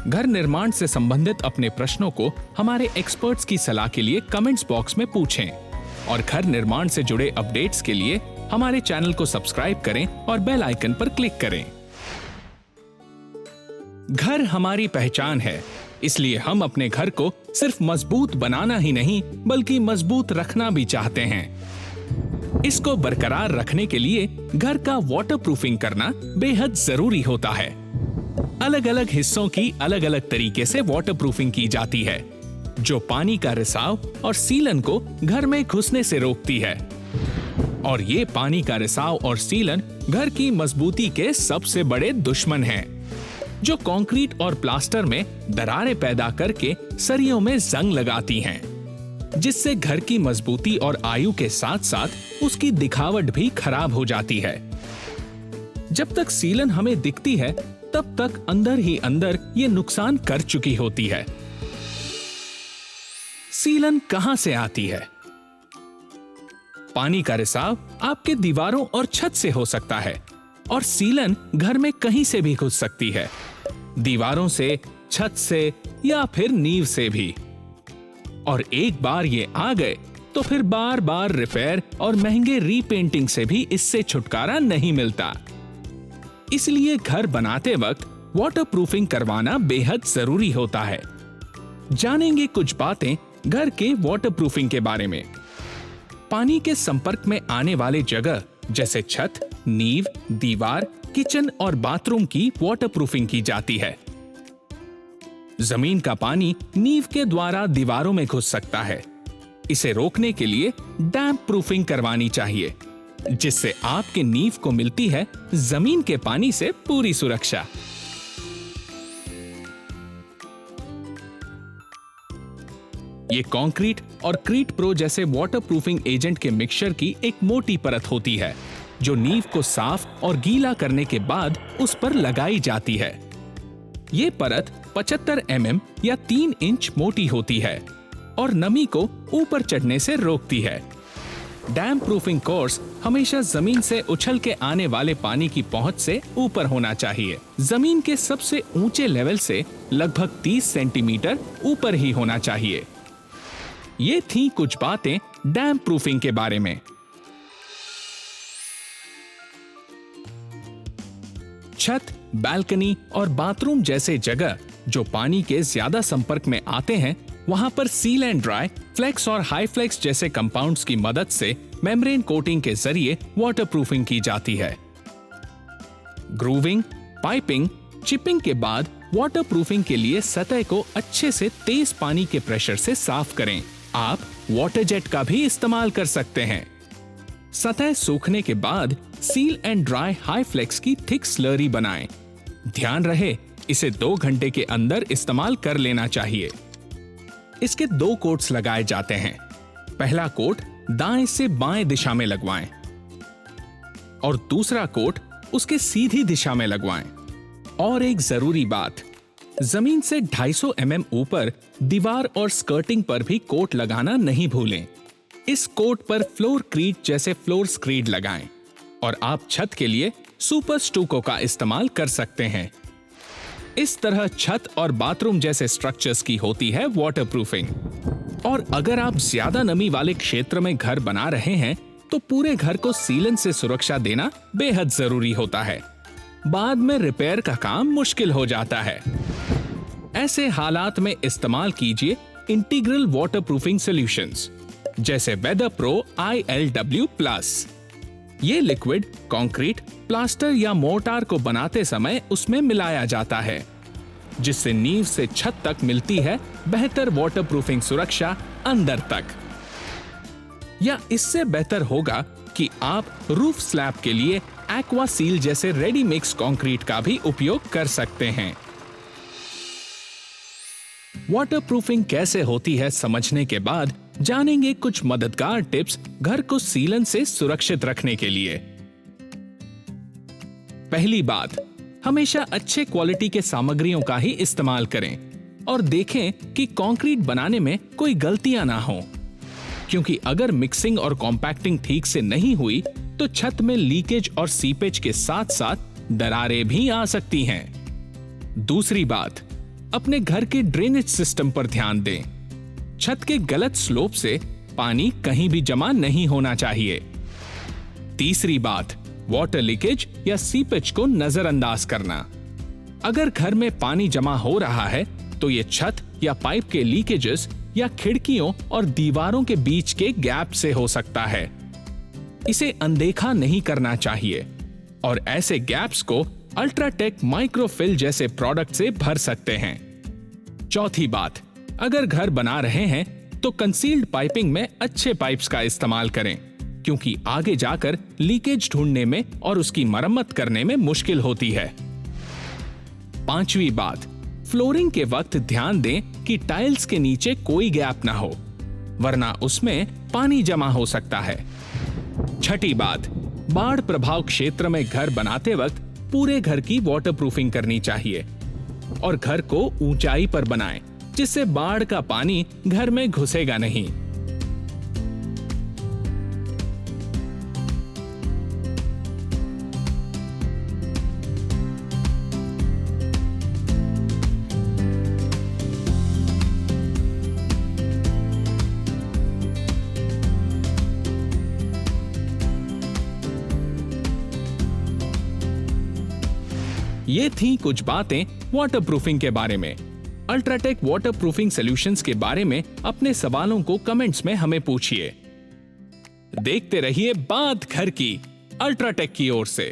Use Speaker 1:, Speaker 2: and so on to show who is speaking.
Speaker 1: घर निर्माण से संबंधित अपने प्रश्नों को हमारे एक्सपर्ट्स की सलाह के लिए कमेंट्स बॉक्स में पूछें और घर निर्माण से जुड़े अपडेट्स के लिए हमारे चैनल को सब्सक्राइब करें और बेल आइकन पर क्लिक करें। घर हमारी पहचान है, इसलिए हम अपने घर को सिर्फ मजबूत बनाना ही नहीं बल्कि मजबूत रखना भी चाहते हैं। इसको बरकरार रखने के लिए घर का वाटरप्रूफिंग करना बेहद जरूरी होता है। अलग अलग हिस्सों की अलग अलग तरीके से वाटरप्रूफिंग की जाती है, जो पानी का रिसाव और सीलन को घर में घुसने से रोकती है। और ये पानी का रिसाव और सीलन घर की मजबूती के सबसे बड़े दुश्मन हैं, जो कंक्रीट और प्लास्टर में दरारें पैदा करके सरियों में जंग लगाती हैं, जिससे घर की मजबूती और आयु के साथ साथ उसकी दिखावट भी खराब हो जाती है। जब तक सीलन हमें दिखती है तब तक अंदर ही अंदर ये नुकसान कर चुकी होती है। सीलन कहां से आती है? पानी का रिसाव आपके दीवारों और छत से हो सकता है और सीलन घर में कहीं से भी घुस सकती है, दीवारों से, छत से या फिर नींव से भी। और एक बार ये आ गए तो फिर बार बार रिपेयर और महंगे रीपेंटिंग से भी इससे छुटकारा नहीं मिलता। इसलिए घर बनाते वक्त वाटरप्रूफिंग करवाना बेहद जरूरी होता है। जानेंगे कुछ बातें घर के वाटरप्रूफिंग के बारे में। पानी के संपर्क में आने वाले जगह जैसे छत, नींव, दीवार, किचन और बाथरूम की वाटरप्रूफिंग की जाती है। जमीन का पानी नींव के द्वारा दीवारों में घुस सकता है। इसे रोकने के लिए डैम्प प्रूफिंग करवानी चाहिए, जिससे आपके नींव को मिलती है जमीन के पानी से पूरी सुरक्षा। ये कंक्रीट और क्रीट प्रो जैसे वाटरप्रूफिंग एजेंट के मिक्सचर की एक मोटी परत होती है, जो नींव को साफ और गीला करने के बाद उस पर लगाई जाती है। ये परत 75 mm या 3 इंच मोटी होती है और नमी को ऊपर चढ़ने से रोकती है। डैम्प प्रूफिंग कोर्स हमेशा जमीन से उछल के आने वाले पानी की पहुंच से ऊपर होना चाहिए। जमीन के सबसे ऊंचे लेवल से लगभग 30 सेंटीमीटर ऊपर ही होना चाहिए। ये थी कुछ बातें डैम्प प्रूफिंग के बारे में। छत, बालकनी और बाथरूम जैसे जगह जो पानी के ज्यादा संपर्क में आते हैं, वहां पर सील एंड ड्राई, फ्लेक्स और हाई फ्लेक्स जैसे कंपाउंड्स की मदद से मेम्ब्रेन कोटिंग के जरिए वाटरप्रूफिंग की जाती है। ग्रूविंग, पाइपिंग, चिपिंग के बाद वाटरप्रूफिंग के लिए सतह को अच्छे से तेज पानी के प्रेशर से साफ करें। आप वाटर जेट का भी इस्तेमाल कर सकते हैं। सतह सूखने के बाद seal and dry high flex की थिक स्लरी बनाएं। ध्यान रहे, इसे 2 घंटे के अंदर इस्तेमाल कर लेना चाहिए। इसके 2 कोट्स लगाए जाते हैं। पहला कोट दाएं से बाएं दिशा में लगवाएं और दूसरा कोट उसके सीधी दिशा में लगवाएं। और एक जरूरी बात, जमीन से 250 mm ऊपर दीवार और स्कर्टिंग पर भी कोट लगाना नहीं भूलें। इस कोट पर फ्लोर क्रीट जैसे फ्लोर स्क्रीड लगाएं और आप छत के लिए सुपर स्टूको का इस्तेमाल कर सकते हैं। इस तरह छत और बाथरूम जैसे स्ट्रक्चर्स की होती है वाटरप्रूफिंग। और अगर आप ज्यादा नमी वाले क्षेत्र में घर बना रहे हैं तो पूरे घर को सीलन से सुरक्षा देना बेहद जरूरी होता है। बाद में रिपेयर का काम मुश्किल हो जाता है। ऐसे हालात में इस्तेमाल कीजिए इंटीग्रल वाटरप्रूफिंग सॉल्यूशंस जैसे वेदर प्रो ILW+। ये लिक्विड कंक्रीट, प्लास्टर या मोर्टार को बनाते समय उसमें मिलाया जाता है, जिससे नींव से छत तक मिलती है बेहतर वाटरप्रूफिंग सुरक्षा अंदर तक। या इससे बेहतर होगा कि आप रूफ स्लैब के लिए एक्वा सील जैसे रेडी मिक्स कंक्रीट का भी उपयोग कर सकते हैं। वाटरप्रूफिंग कैसे होती है समझने के बाद जानेंगे कुछ मददगार टिप्स घर को सीलन से सुरक्षित रखने के लिए। पहली बात, हमेशा अच्छे क्वालिटी के सामग्रियों का ही इस्तेमाल करें और देखें कि कंक्रीट बनाने में कोई गलतियां ना हो, क्योंकि अगर मिक्सिंग और कॉम्पैक्टिंग ठीक से नहीं हुई तो छत में लीकेज और सीपेज के साथ साथ दरारें भी आ सकती हैं। दूसरी बात, अपने घर के ड्रेनेज सिस्टम पर ध्यान दें। छत के गलत स्लोप से पानी कहीं भी जमा नहीं होना चाहिए। तीसरी बात, वाटर लीकेज या सीपेज को नजरअंदाज करना। अगर घर में पानी जमा हो रहा है तो ये छत या पाइप के लीकेजेस या खिड़कियों और दीवारों के बीच के गैप से हो सकता है। इसे अनदेखा नहीं करना चाहिए और ऐसे गैप्स को अल्ट्राटेक माइक्रोफिल जैसे प्रोडक्ट से भर सकते हैं। चौथी बात, अगर घर बना रहे हैं तो कंसील्ड पाइपिंग में अच्छे पाइप्स का इस्तेमाल करें, क्योंकि आगे जाकर लीकेज ढूंढने में और उसकी मरम्मत करने में मुश्किल होती है। पांचवी बात, फ्लोरिंग के वक्त ध्यान दें कि टाइल्स के नीचे कोई गैप ना हो, वरना उसमें पानी जमा हो सकता है। छठी बात, बाढ़ प्रभाव क्षेत्र में घर बनाते वक्त पूरे घर की वाटरप्रूफिंग करनी चाहिए और घर को ऊंचाई पर बनाएं, जिससे बाढ़ का पानी घर में घुसेगा नहीं। ये थी कुछ बातें वाटरप्रूफिंग के बारे में। अल्ट्राटेक वाटरप्रूफिंग सॉल्यूशंस के बारे में अपने सवालों को कमेंट्स में हमें पूछिए। देखते रहिए बात घर की, अल्ट्राटेक की ओर से।